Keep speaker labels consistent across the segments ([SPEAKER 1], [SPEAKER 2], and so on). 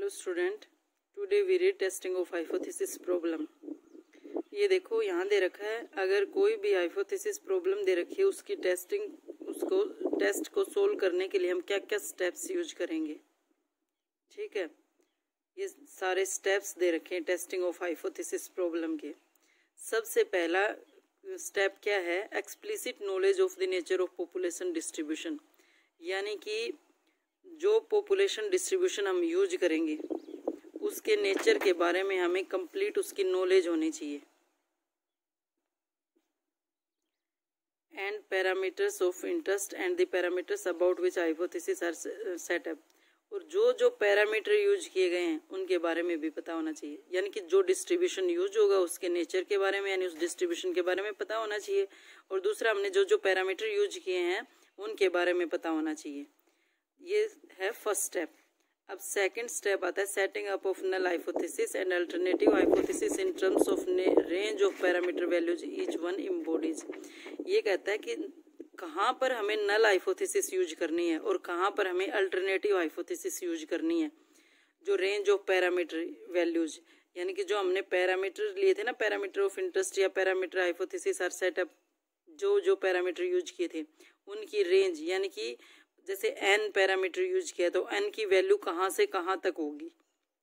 [SPEAKER 1] Hello student, today we read testing of hypothesis problem. ये देखो यहाँ दे रखा है, अगर कोई भी हाइपोथेसिस प्रॉब्लम दे रखी है उसकी टेस्ट को सोल्व करने के लिए हम क्या क्या स्टेप्स यूज करेंगे। ठीक है, ये सारे स्टेप्स दे रखे हैं टेस्टिंग ऑफ हाइपोथेसिस प्रॉब्लम के। सबसे पहला स्टेप क्या है, explicit knowledge of the nature of population distribution, यानी कि जो पॉपुलेशन डिस्ट्रीब्यूशन हम यूज करेंगे उसके नेचर के बारे में हमें कंप्लीट उसकी नॉलेज होनी चाहिए। And parameters of interest and the parameters about which hypothesis are set up, और जो जो पैरामीटर यूज किए गए हैं उनके बारे में भी पता होना चाहिए, यानी कि जो डिस्ट्रीब्यूशन यूज होगा उसके नेचर के बारे में, यानी उस डिस्ट्रीब्यूशन के बारे में पता होना चाहिए। और दूसरा, हमने जो जो पैरामीटर यूज किए हैं उनके बारे में पता होना चाहिए। ये है फर्स्ट स्टेप। अब सेकंड स्टेप आता है setting up of null hypothesis and alternative hypothesis in terms of range of parameter values each one embodies. ये कहता है कि कहाँ पर हमें नल हाइपोथेसिस यूज करनी है और कहाँ पर हमें अल्टरनेटिव हाइपोथेसिस यूज करनी है। जो रेंज ऑफ पैरामीटर वैल्यूज, यानी कि जो हमने पैरामीटर लिए थे ना, पैरामीटर ऑफ इंटरेस्ट या पैरामीटर हाइपोथेसिस आर सेटअप, जो जो पैरामीटर यूज किए थे उनकी रेंज, यानी कि जैसे n पैरामीटर यूज किया तो n की वैल्यू कहाँ से कहाँ तक होगी,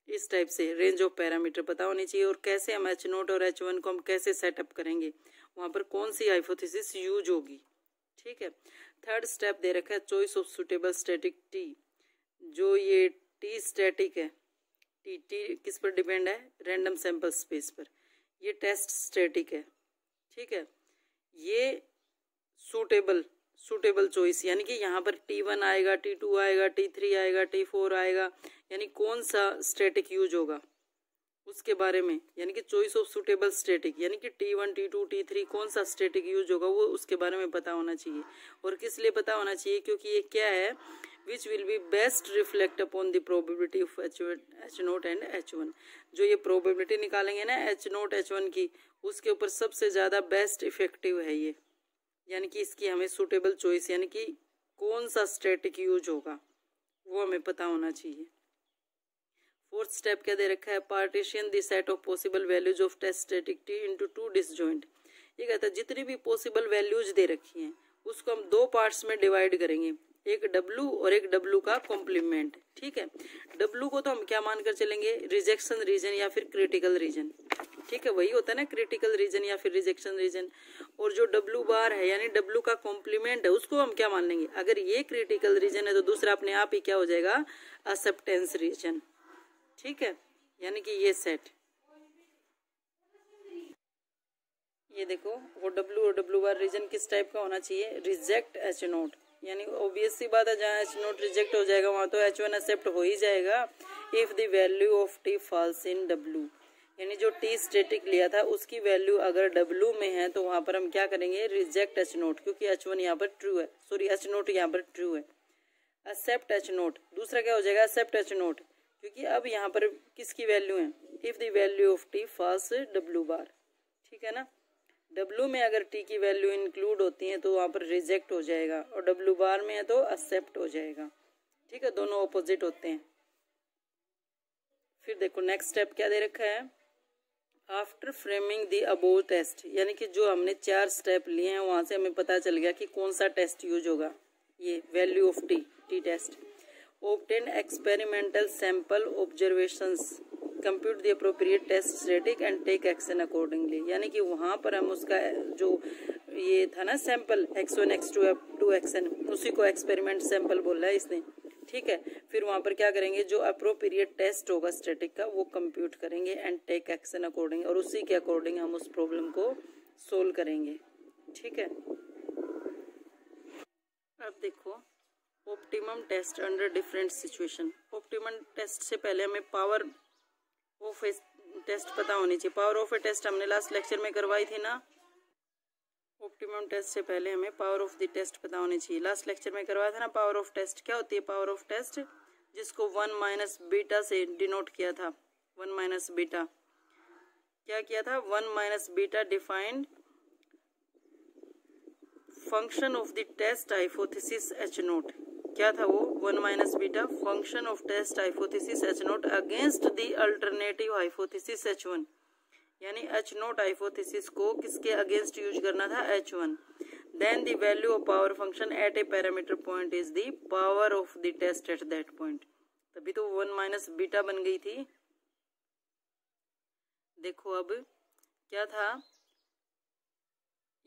[SPEAKER 1] इस टाइप से रेंज ऑफ पैरामीटर पता होनी चाहिए। और कैसे हम H0 और H1 को हम कैसे सेटअप करेंगे, वहाँ पर कौन सी हाइपोथेसिस यूज होगी। ठीक है, थर्ड स्टेप दे रखा है choice of suitable static T. जो ये टी स्टैटिक है, टी किस पर डिपेंड है, रैंडम सैंपल स्पेस पर। ये टेस्ट स्टैटिक है। ठीक है, ये सूटेबल चॉइस, यानी कि यहाँ पर T1 आएगा, T2 आएगा, T3 आएगा, T4 आएगा, यानी कौन सा स्टैटिक यूज होगा उसके बारे में, यानी कि चॉइस ऑफ सूटेबल स्टैटिक, यानी कि T1, T2, T3 कौन सा स्टैटिक यूज होगा वो उसके बारे में पता होना चाहिए। और किस लिए पता होना चाहिए, क्योंकि ये क्या है, which will be best reflect upon the probability of H0 and H1। जो ये प्रोबेबिलिटी निकालेंगे ना H0 H1 की, उसके ऊपर सबसे ज़्यादा बेस्ट इफेक्टिव है ये, यानी कि इसकी हमें सूटेबल चॉइस, यानी कि कौन सा स्टैटिक यूज होगा वो हमें पता होना चाहिए। फोर्थ स्टेप क्या दे रखा है, partition the set of possible values of test static T into two disjoint. ये कहता है जितनी भी पॉसिबल वैल्यूज दे रखी हैं उसको हम दो पार्ट्स में डिवाइड करेंगे, एक W और एक W का कॉम्प्लीमेंट। ठीक है, W को तो हम क्या मानकर चलेंगे, रिजेक्शन रीजन या फिर क्रिटिकल रीजन। ठीक है, वही होता है ना, क्रिटिकल रीजन या फिर रिजेक्शन रीजन। और जो W बार है यानी W का कॉम्प्लीमेंट है उसको हम क्या मान लेंगे, अगर ये क्रिटिकल रीजन है तो दूसरा अपने आप ही क्या हो जाएगा, एक्सेप्टेंस रीजन। ठीक है, यानी कि ये सेट, ये देखो वो W और W बार रीजन किस टाइप का होना चाहिए, रिजेक्ट H0, यानी ऑब्वियस सी बात है जहाँ H0 रिजेक्ट हो जाएगा वहाँ तो H1 एक्सेप्ट हो ही जाएगा। If the value of T falls in W, यानी जो T स्टैटिक लिया था उसकी वैल्यू अगर W में है तो वहाँ पर हम क्या करेंगे, रिजेक्ट H0, क्योंकि H1 यहाँ पर ट्रू है, सॉरी H0 यहाँ पर ट्रू है। एक्सेप्ट H0, दूसरा क्या हो जाएगा, एक्सेप्ट H0, क्योंकि अब यहाँ पर किसकी वैल्यू है, if the value of T falls W bar. ठीक है ना, W में अगर T की वैल्यू इंक्लूड होती है तो वहाँ पर रिजेक्ट हो जाएगा, और W बार में है तो एक्सेप्ट हो जाएगा। ठीक है, दोनों ऑपोजिट होते हैं। फिर देखो नेक्स्ट स्टेप क्या दे रखा है, after framing the above test, यानी कि जो हमने 4 स्टेप लिए हैं वहाँ से हमें पता चल गया कि कौन सा टेस्ट यूज होगा, ये value of T test. Obtain experimental sample observations, compute the appropriate test static and take action accordingly, यानी कि वहाँ पर हम उसका जो ये था ना sample X1 X2 X2 XN, उसी को एक्सपेरिमेंट सैंपल बोला है इसने। ठीक है, फिर वहाँ पर क्या करेंगे, जो अप्रोप्रिएट टेस्ट होगा स्टैटिक का वो कंप्यूट करेंगे एंड टेक एक्शन अकॉर्डिंग, और उसी के अकॉर्डिंग हम उस प्रॉब्लम को सोल्व करेंगे। ठीक है, अब देखो optimum test under different situation. Optimum test से पहले हमें पावर ऑफ ए टेस्ट पता होनी चाहिए। पावर ऑफ ए टेस्ट हमने लास्ट लेक्चर में करवाई थी ना, ऑप्टिमम टेस्ट से पहले हमें पावर ऑफ द टेस्ट पता होनी चाहिए। लास्ट लेक्चर में करवाया था ना पावर ऑफ टेस्ट। क्या होती है पावर ऑफ टेस्ट, जिसको 1 माइनस बीटा से डिनोट किया था। 1 माइनस बीटा क्या किया था, 1 minus beta defined function of the test hypothesis H0। क्या था वो 1 minus beta function of test hypothesis H naught against the alternative hypothesis H1, यानी H0 हाइपोथेसिस को किसके अगेंस्ट यूज करना था H1. Then the value of power function at a parameter point is the power of the test at that point. तभी तो 1 minus beta बन गई थी. देखो अब क्या था,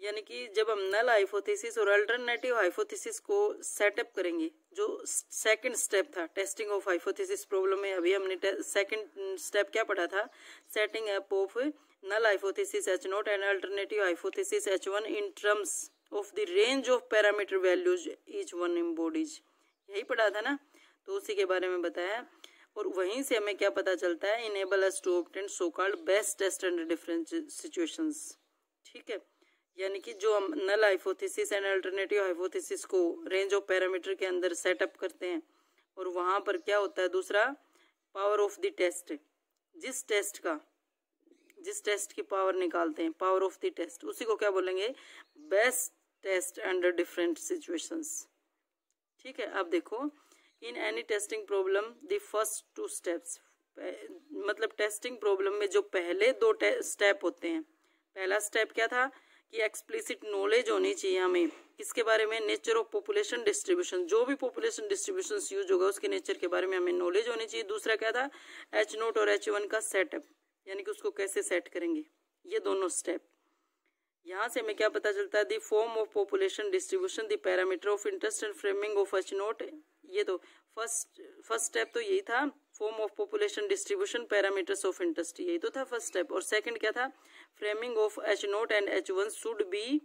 [SPEAKER 1] यानी कि जब हम नल हाइपोथेसिस और अल्टरनेटिव हाइपोथेसिस को सेटअप करेंगे, जो सेकंड स्टेप था टेस्टिंग ऑफ हाइपोथेसिस प्रॉब्लम में, अभी हमने सेकंड स्टेप क्या पढ़ा था, setting up of null hypothesis H0 and alternative hypothesis H1 in terms of the range of parameter values each one embodies, यही पढ़ा था ना, तो उसी के बारे में बताया. और वहीं से हमें क्या पता चलता है, enable us to obtain so called best test under different situations. ठीक है, यानी कि जो हम null hypothesis and alternative hypothesis को रेंज ऑफ पैरामीटर के अंदर सेटअप करते हैं, और वहां पर क्या होता है, दूसरा पावर ऑफ द टेस्ट, जिस टेस्ट की पावर निकालते हैं, पावर ऑफ द टेस्ट, उसी को क्या बोलेंगे, best test under different situations. ठीक है, अब देखो, in any testing problem the first 2 steps, मतलब टेस्टिंग प्रॉब्लम में जो पहले 2 स्टेप होते हैं, पहला स्टेप क्या था कि एक्सप्लिसिट नॉलेज होनी चाहिए हमें किसके बारे में, नेचर ऑफ पॉपुलेशन डिस्ट्रीब्यूशन, जो भी पॉपुलेशन डिस्ट्रीब्यूशन यूज होगा उसके नेचर के बारे में हमें नॉलेज होनी चाहिए. दूसरा क्या था, H0 और H1 का सेटअप, यानी कि उसको कैसे सेट करेंगे, ये दोनों स्टेप. यहाँ से हमें क्या पता चलता है, the form of population distribution, the parameter of interest and framing of H0. ये तो फर्स्ट स्टेप तो यही था, form of population distribution, parameters of interest, यही तो था फर्स्ट स्टेप. और सेकंड क्या था, framing of H0 and H1 should be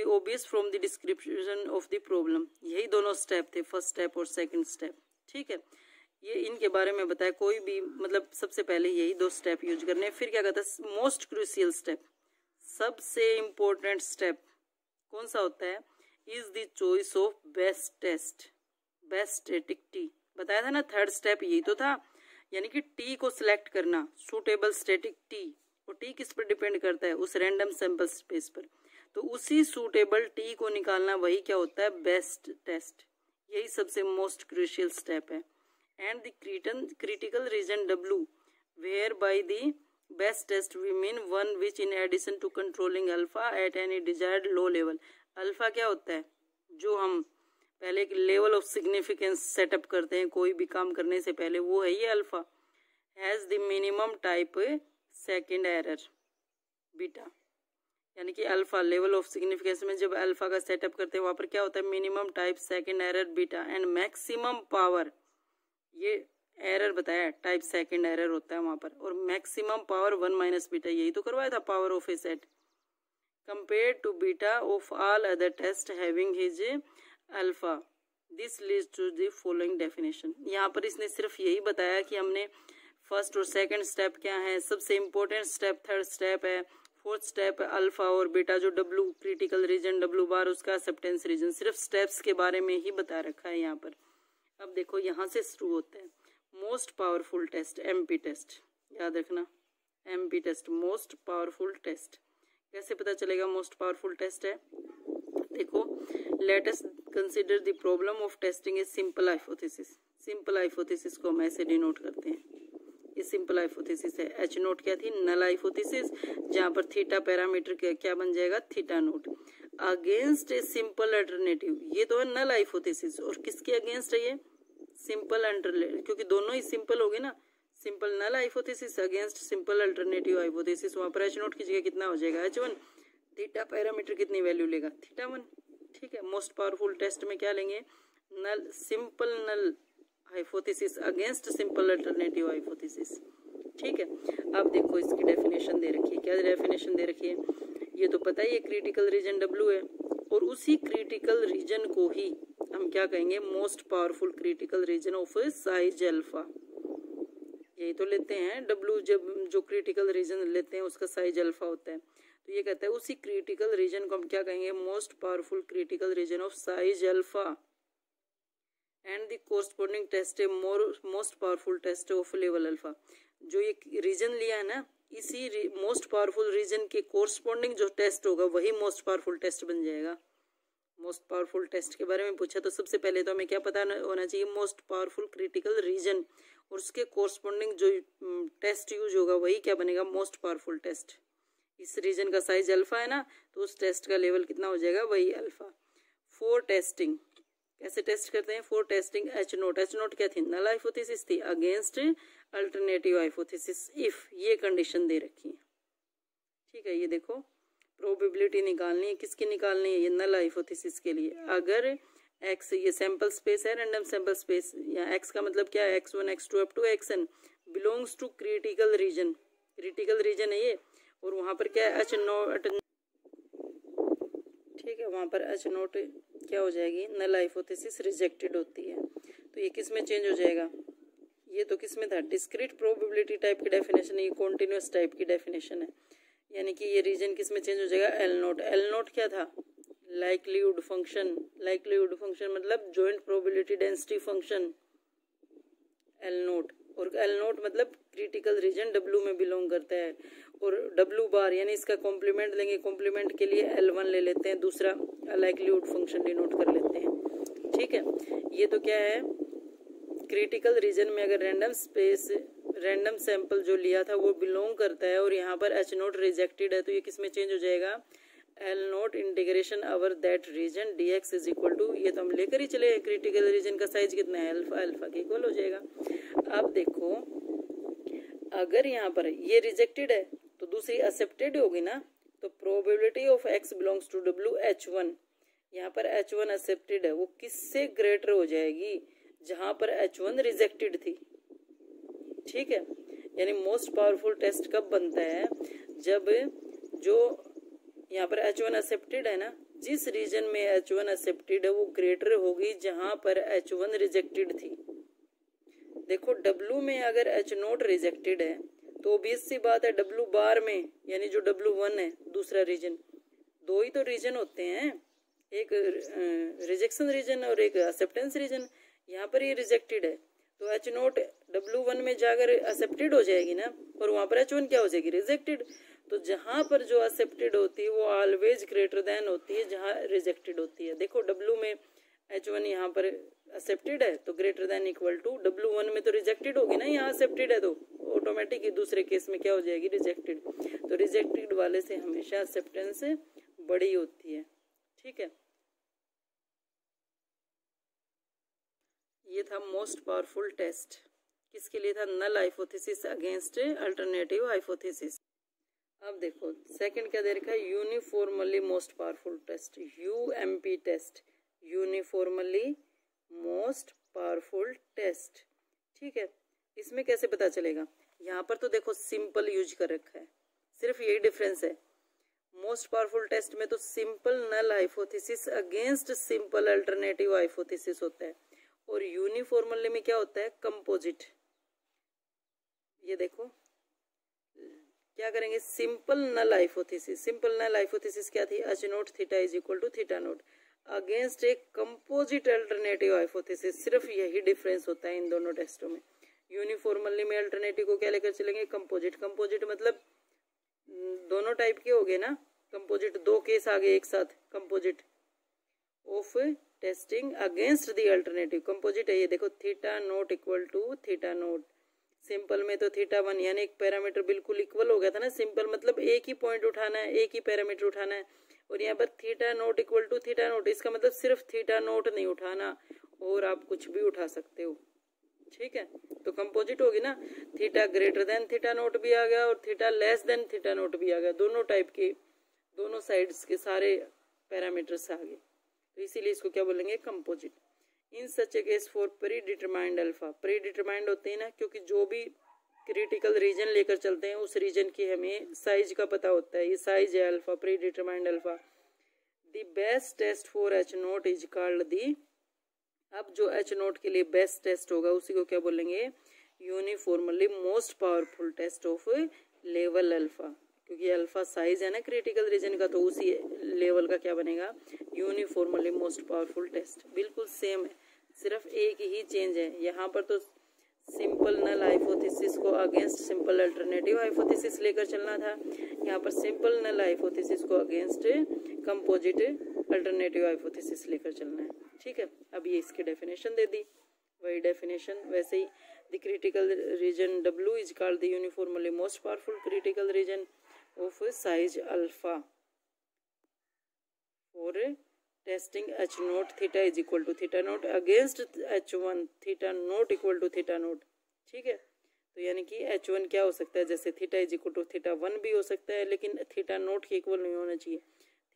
[SPEAKER 1] obvious from the description of the problem. यही दोनों स्टेप थे, फर्स्ट स्टेप और सेकंड स्टेप. ठीक है, ये इनके बारे में बताया, कोई भी मतलब सबसे पहले यही 2 स्टेप यूज करने. फिर क्या कहता है, मोस्ट क्रूशियल स्टेप, सबसे इंपॉर्टेंट स्टेप कौन सा होता है, is the choice of best test, best static T. बताया था ना, थर्ड स्टेप यही तो था, यानी कि टी को सिलेक्ट करना, सूटेबल स्टैटिक टी. और टी किस पर डिपेंड करता है, उस रैंडम सैंपल स्पेस पर. तो उसी सूटेबल टी को निकालना, वही क्या होता है, बेस्ट टेस्ट. यही सबसे मोस्ट क्रूशियल स्टेप है. And the critical region W, where by the best test we mean one which in addition to controlling alpha at any desired low level. Alpha क्या होता है, जो हम पहले एक लेवल ऑफ सिग्निफिकेंस सेटअप करते हैं कोई भी काम करने से पहले, वो है ये alpha. Has the minimum type second error beta, यानी कि अल्फा लेवल ऑफ सिग्निफिकेंस में जब अल्फा का सेटअप करते हैं वहां पर क्या होता है, minimum type second error beta and maximum power, ये एरर बताया टाइप सेकंड एरर होता है वहां पर, और मैक्सिमम पावर 1 माइनस बीटा, यही तो करवाया था power of A set, compared to beta of all other tests having his alpha. This leads to the following definition. यहाँ पर इसने सिर्फ यही बताया कि हमने फर्स्ट और सेकंड स्टेप क्या है, सबसे इम्पोर्टेंट स्टेप थर्ड स्टेप है, फोर्थ स्टेप है अल्फा और बीटा, जो W क्रिटिकल रीजन W बार उसका एक्सेप्टेंस रीजन, सिर्फ स्टेप्स के बारे में ही बता रखा है यहाँ पर. अब देखो यहाँ से शुरू होता है most powerful test, MP test, याद रखना MP test, most powerful test. कैसे पता चलेगा मोस्ट पावरफुल टेस्ट है, देखो, let us consider the problem of testing a simple hypothesis. Simple hypothesis को हम ऐसे डिनोट करते हैं, ये सिंपल हाइपोथेसिस है. H0 क्या थी, नल हाइपोथेसिस, जहां पर थीटा पैरामीटर क्या बन जाएगा, theta note, against a simple alternative. ये तो है नल हाइपोथेसिस, और किसके अगेंस्ट है ये, सिंपल अल्टरनेटिव, क्योंकि दोनों ही सिंपल हो गए ना, simple null hypothesis against simple alternative hypothesis. वहां पर H0 की जगह कितना हो जाएगा, H1. थीटा पैरामीटर कितनी वैल्यू लेगा, थीटा 1. ठीक है, मोस्ट पावरफुल टेस्ट में क्या लेंगे, null, simple null hypothesis against simple alternative hypothesis. ठीक है, अब देखो इसकी डेफिनेशन दे रखी है, क्या डेफिनेशन दे रखी है, ये तो पता ही है, क्रिटिकल रीजन W है, और उसी क्रिटिकल रीजन को ही हम क्या कहेंगे, most powerful critical region of size alpha. यही तो लेते हैं W, जब जो क्रिटिकल रीजन लेते हैं उसका साइज अल्फा होता है. तो ये कहता है उसी क्रिटिकल रीजन को हम क्या कहेंगे, most powerful critical region of size alpha. And the corresponding test है most powerful test of level alpha. जो ये रीजन लिया है ना, इसी मोस्ट पावरफुल रीजन के कोरस्पोंडिंग जो टेस्ट होगा वही मोस्ट पावरफुल टेस्ट बन जाएगा. मोस्ट पावरफुल टेस्ट के बारे में पूछा तो सबसे पहले तो हमें क्या पता होना चाहिए, मोस्ट पावरफुल क्रिटिकल रीजन, और उसके कोरस्पॉन्डिंग जो टेस्ट यूज होगा वही क्या बनेगा, मोस्ट पावरफुल टेस्ट। इस रीजन का साइज अल्फा है ना, तो उस टेस्ट का लेवल कितना हो जाएगा, वही अल्फा। फॉर टेस्टिंग, कैसे टेस्ट करते हैं, फॉर टेस्टिंग एच नोट क्या थी, नल हाइपोथेसिस थी अगेंस्ट अल्टरनेटिव हाइपोथेसिस इफ, ये कंडीशन दे रखी है। ठीक है, ये देखो प्रोबेबिलिटी निकालनी है, किसकी निकालनी है, ये नल हाइपोथेसिस के लिए। अगर एक्स, ये सैंपल स्पेस है, रैंडम सैंपल स्पेस, या एक्स का मतलब क्या है, x1 x2 up to xn belongs to critical region, critical region है ये, और वहां पर क्या है, एच नोट, ठीक है, वहां पर एच नोट क्या हो जाएगी, नल हाइपोथेसिस रिजेक्टेड होती है। तो ये किस में चेंज हो जाएगा, ये तो किस में था, डिस्क्रीट प्रोबेबिलिटी टाइप की डेफिनेशन है, ये कॉन्टिन्यूस टाइप की डेफिनेशन है, यानी कि ये रीजन किस में चेंज हो जाएगा, एल नोट। एल नोट क्या था, लाइक्लीहुड फंक्शन, लाइक्लीहुड फंक्शन मतलब joint probability density function, L note. और एल नोट मतलब क्रिटिकल रीजन डब्ल्यू में बिलोंग करता है, और डब्ल्यू बार यानी इसका कॉम्प्लीमेंट लेंगे, कॉम्प्लीमेंट के लिए L1 ले लेते हैं, दूसरा लाइक्लीहुड फंक्शन डिनोट कर लेते हैं। ठीक है, ये तो क्या है, क्रिटिकल रीजन में अगर रैंडम सैंपल जो लिया था वो बिलोंग करता है, और यहाँ पर एच नोट रिजेक्टेड है, तो ये किस में चेंज हो जाएगा, L naught integration over that region d x is equal to, ये तो हम लेकर ही चले, क्रिटिकल रीजन का साइज कितना है, अल्फा, अल्फा के इक्वल हो जाएगा। अब देखो अगर यहाँ पर ये रिजेक्टेड है तो दूसरी एक्सेप्टेड होगी ना, तो probability of x belongs to W H1, यहाँ पर H1 एक्सेप्टेड है, वो किससे ग्रेटर हो जाएगी, जहां पर H1 रिजेक्टेड थी। ठीक है, यानी मोस्ट पावरफुल टेस्ट कब बनता है, जब जो यहाँ पर H1 एक्सेप्टेड है ना, जिस रीजन में H1 एक्सेप्टेड है वो ग्रेटर होगी जहां पर H1 रिजेक्टेड थी। देखो W में अगर H नोट रिजेक्टेड है तो ऑब्वियस सी बात है W बार में, यानी जो W1 है दूसरा रीजन, दो ही तो रीजन होते हैं, एक रिजेक्शन रीजन और एक एक्सेप्टेंस रीजन। यहाँ पर ये रिजेक्टेड है तो H नोट W1 में जाकर एक्सेप्टेड हो जाएगी ना, और वहां पर H1 क्या हो जाएगी, रिजेक्टेड। तो जहां पर जो एक्सेप्टेड होती है वो ऑलवेज ग्रेटर देन होती है जहां रिजेक्टेड होती है। देखो W में H1 यहाँ पर एक्सेप्टेड है तो greater than equal to, W1 में तो रिजेक्टेड होगी ना, यहाँ एक्सेप्टेड है तो ऑटोमेटिक दूसरे केस में क्या हो जाएगी, रिजेक्टेड। तो रिजेक्टेड वाले से हमेशा एक्सेप्टेंस बड़ी होती है। ठीक है, ये था मोस्ट पावरफुल टेस्ट, किसके लिए था, null hypothesis against alternative hypothesis. अब देखो सेकंड क्या दे रखा है, uniformly most powerful test, UMP test, uniformly most powerful test. ठीक है, इसमें कैसे पता चलेगा, यहाँ पर तो देखो सिंपल यूज कर रखा है, सिर्फ यही डिफरेंस है। मोस्ट पावरफुल टेस्ट में तो simple null hypothesis against simple alternative hypothesis होता है, और यूनिफॉर्मली में क्या होता है, कंपोजिट। ये देखो क्या करेंगे, simple null hypothesis, simple null hypothesis क्या थी, H note theta is equal to theta note against एक कंपोजिट अल्टरनेटिव हाइपोथेसिस। सिर्फ यही डिफरेंस होता है इन दोनों टेस्टों में। यूनिफॉर्मली में अल्टरनेटिव को क्या लेकर चलेंगे, कंपोजिट। कंपोजिट मतलब दोनों टाइप के हो गए ना, कंपोजिट, दो केस आ गए एक साथ, composite of testing against the alternative, composite है ये देखो, theta note equal to theta naught. Simple में तो थीटा 1 यानी एक पैरामीटर बिल्कुल इक्वल हो गया था ना, सिंपल मतलब एक ही पॉइंट उठाना है, एक ही पैरामीटर उठाना है, और यहाँ पर theta note equal to theta naught, इसका मतलब सिर्फ थीटा नोट नहीं उठाना, और आप कुछ भी उठा सकते हो। ठीक है, तो कंपोजिट होगी ना, theta greater than theta note भी आ गया और theta less than theta note भी आ गया, दोनों टाइप के, दोनों साइड्स के सारे पैरामीटर्स आ गए, तो इसीलिए इसको क्या बोलेंगे, composite. In such A case for pre determined alpha, pre determined होते हैं ना, क्योंकि जो भी क्रिटिकल रीजन लेकर चलते हैं उस रीजन की हमें साइज का पता होता है, ये साइज है alpha, predetermined alpha. The best test for H naught is called the, अब जो H नोट के लिए बेस्ट टेस्ट होगा उसी को क्या बोलेंगे, uniformly most powerful test of level alpha, क्योंकि अल्फा साइज है ना क्रिटिकल रीजन का, तो उसी लेवल का क्या बनेगा, यूनिफॉर्मली मोस्ट पावरफुल टेस्ट। बिल्कुल सेम है, सिर्फ एक ही चेंज है, यहाँ पर तो सिंपल नल हाइपोथेसिस को अगेंस्ट सिंपल अल्टरनेटिव हाइपोथेसिस लेकर चलना था, यहाँ पर सिंपल नल हाइपोथेसिस को अगेंस्ट कंपोजिट अल्टरनेटिव हाइपोथेसिस लेकर चलना है। ठीक है, अब ये इसकी डेफिनेशन दे दी, वही डेफिनेशन वैसे ही। The critical region W is called the uniformly most powerful critical region of size alpha for testing H note theta is equal to theta note against H1 theta note equal to theta nought. ठीक है, तो यानी कि H1 क्या हो सकता है, जैसे theta is equal to theta 1 भी हो सकता है, लेकिन थीटा नोट के इक्वल नहीं होना चाहिए।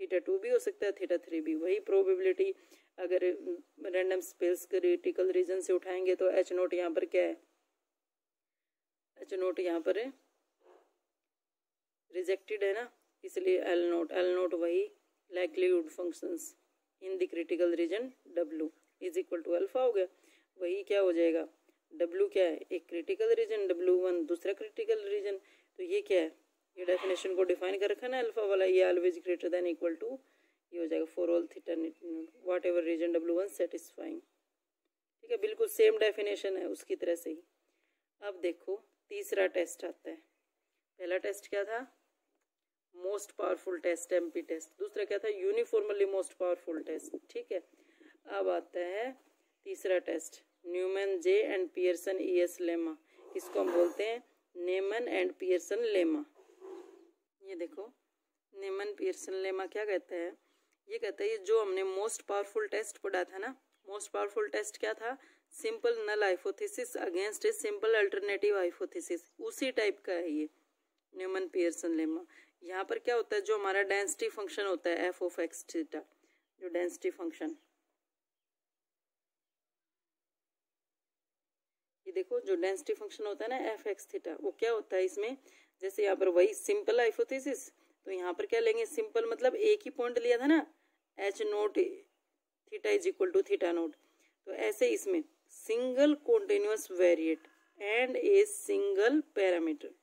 [SPEAKER 1] थीटा 2 भी हो सकता है, थीटा 3 भी। वही प्रोबेबिलिटी अगर रैंडम स्पेस क्रिटिकल रीजन से उठाएंगे तो H नोट यहाँ पर क्या है, H नोट यहाँ पर है रिजेक्टेड है ना, इसलिए L नोट वही likelihood functions in the critical region W is equal to alpha हो गया। वही क्या हो जाएगा, W क्या है, एक क्रिटिकल रीजन, W1 दूसरा क्रिटिकल रीजन। तो ये क्या है, ये डेफिनेशन को डिफाइन कर रखा है ना अल्फा वाला, ये always greater than equal to, ये हो जाएगा for all theta whatever region W1 satisfying. ठीक है, बिल्कुल सेम डेफिनेशन है उसकी तरह से ही। अब देखो तीसरा टेस्ट आता है। पहला टेस्ट क्या था, most powerful test MP test, दूसरा क्या था, यूनिफॉर्मली मोस्ट पावरफुल टेस्ट। ठीक है, अब आता है तीसरा test, Neyman J and Pearson ES lemma, इसको हम बोलते हैं नेमन एंड पियर्सन लेमा। ये देखो नेमन पियर्सन लेमा क्या कहता है, ये कहता है ये जो हमने मोस्ट पावरफुल टेस्ट पढ़ा था ना, मोस्ट पावरफुल टेस्ट क्या था, simple null hypothesis against a simple alternative hypothesis, उसी टाइप का है ये न्यूमन पियर्सन लेमा। यहाँ पर क्या होता है, जो हमारा डेंसिटी फंक्शन होता है f ऑफ x थीटा, जो डेंसिटी फंक्शन, ये देखो जो डेंसिटी फंक्शन होता है ना f(x थीटा), वो क्या होता है इसमें, जैसे यहाँ पर वही सिंपल हाइपोथेसिस, तो यहाँ पर क्या लेंगे, सिंपल मतलब एक ही पॉइंट लिया था ना, H note theta is equal to theta naught, तो ऐसे इसमें single continuous variate and a single parameter,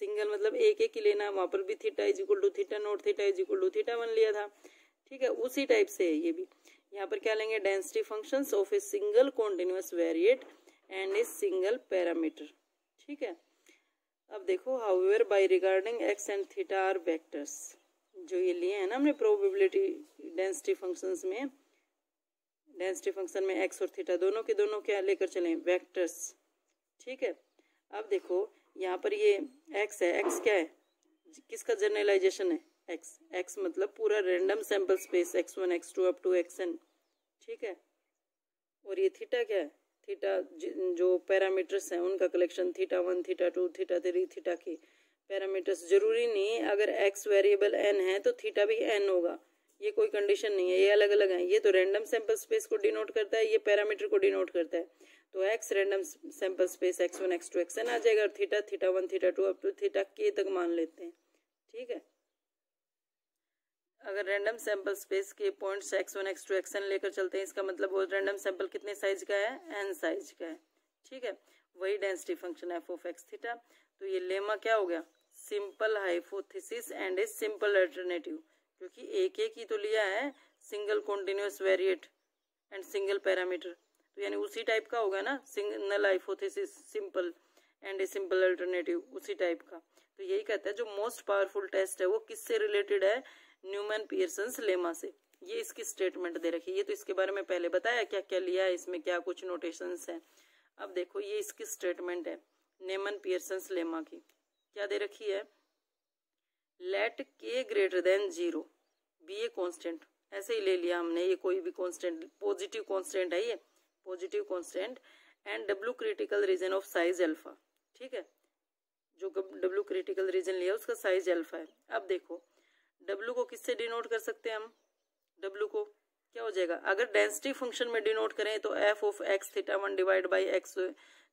[SPEAKER 1] single मतलब एक एक ही लेना, वहां पर भी theta is equal to theta naught, theta is equal to theta 1 लिया था। ठीक है, उसी टाइप से है ये भी। यहाँ पर क्या लेंगे, density functions of a single continuous variate and a single parameter. ठीक है, अब देखो however by regarding x and theta are vectors, जो ये लिए हैं ना हमने प्रोबेबिलिटी डेंसिटी फंक्शंस में, डेंसिटी फंक्शन में x और थीटा दोनों के दोनों क्या लेकर चलें, वेक्टर्स। ठीक है, अब देखो यहाँ पर ये x है, x क्या है, किसका जनरलाइजेशन है, x मतलब पूरा random sample space x1 x2 up to xn। ठीक है, और ये थीटा क्या है, थीटा जो पैरामीटर्स हैं उनका collection, theta 1 theta 2 theta 3 theta के पैरामीटर्स। जरूरी नहीं अगर x वेरिएबल n है तो थीटा भी n होगा, ये कोई कंडीशन नहीं है, ये अलग अलग है। ये तो रैंडम सैंपल स्पेस को डिनोट करता है, ये पैरामीटर को डिनोट करता है। तो x random sample space x1 x2 xn आ जाएगा, और theta theta 1 theta 2 up to theta k तक मान लेते हैं। ठीक है, अगर रैंडम सैंपल स्पेस के पॉइंट्स x1 x2 xn लेकर चलते हैं, इसका मतलब वो रैंडम सैंपल कितने साइज का है, n साइज का है। ठीक है, वही density function f of x theta. तो ये लेमा क्या हो गया, simple hypothesis and a simple alternative, क्योंकि एक एक ही तो लिया है, single continuous variate and single parameter, तो यानी उसी टाइप का होगा ना, null hypothesis simple and a simple alternative, उसी टाइप का। तो यही कहता है जो मोस्ट पावरफुल टेस्ट है वो किससे रिलेटेड है, न्यूमैन पियर्सन्स लेमा से। ये इसकी स्टेटमेंट दे रखी है, ये तो इसके बारे में पहले बताया क्या क्या लिया है, इसमें क्या कुछ नोटेशंस हैं। अब देखो ये इसकी स्टेटमेंट है न्यूमैन पियर्सन्स लेमा की, क्या दे रखी है, let k greater than 0 be a constant, ऐसे ही ले लिया हमने, ये कोई भी कॉन्स्टेंट, पॉजिटिव कॉन्स्टेंट है ये, positive constant, and W critical region of size alpha. ठीक है, जो W क्रिटिकल रीजन लिया उसका साइज अल्फा है। अब देखो W को किससे डिनोट कर सकते हैं हम, W को क्या हो जाएगा, अगर डेंसिटी फंक्शन में डिनोट करें तो f of x theta 1 divide by x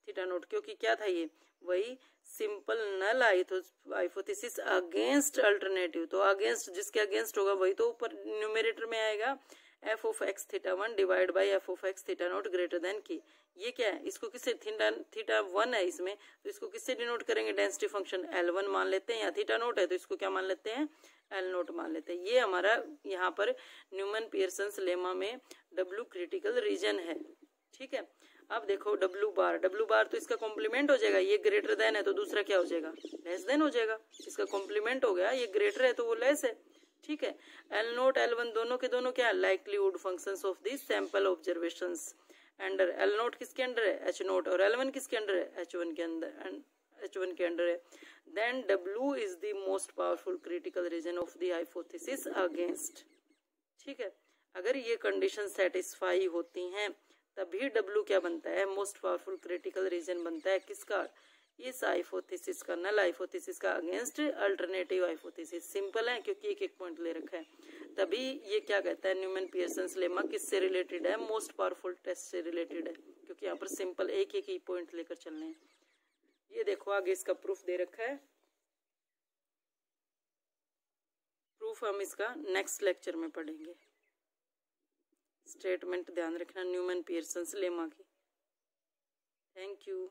[SPEAKER 1] theta naught, क्योंकि क्या था ये, वही simple null hypothesis against alternative, तो अगेंस्ट जिसके अगेंस्ट होगा वही तो ऊपर न्यूमरेटर में आएगा, f of x theta 1 divide by f of x theta naught greater than की। ये क्या है, इसको किससे, थीटा 1 है इसमें, तो इसको किससे डिनोट करेंगे, डेंसिटी फंक्शन L1 मान लेते हैं, या थीटा नोट है तो इसको क्या मान लेते हैं, L नोट मान लेते हैं। ये हमारा यहाँ पर न्यूमैन पियर्सन्स लेमा में W क्रिटिकल रीजन है। ठीक है, अब देखो W बार तो इसका कॉम्प्लीमेंट हो जाएगा, ये ग्रेटर देन है तो दूसरा क्या हो जाएगा, लेस देन हो जाएगा, इसका कॉम्प्लीमेंट हो गया, ये ग्रेटर है तो वो लेस है, ठीक है। L नोट L1 दोनों के दोनों क्या, likelihood functions of the sample observations under. L note किसके अंडर है, H नोट, और L1 किसके अंडर है, H1 के अंदर, H1 के अंडर है। Then W is the most powerful critical region of the hypothesis against. ठीक है, अगर ये कंडीशन सेटिस्फाई होती हैं तभी W क्या बनता है, मोस्ट पावरफुल क्रिटिकल रीजन बनता है किसका, इस हाइपोथेसिस का, नल हाइपोथेसिस का अगेंस्ट अल्टरनेटिव हाइपोथेसिस। सिंपल है क्योंकि एक एक पॉइंट ले रखा है। तभी ये क्या कहता है, न्यूमैन पियर्सन्स लेमा किससे रिलेटेड है, मोस्ट पावरफुल टेस्ट से रिलेटेड है, क्योंकि यहाँ पर सिंपल एक एक ही पॉइंट लेकर चलने हैं। ये देखो आगे इसका प्रूफ दे रखा है, प्रूफ हम इसका नेक्स्ट लेक्चर में पढ़ेंगे। स्टेटमेंट ध्यान रखना न्यूमैन पियर्सन्स लेमा की। Thank you.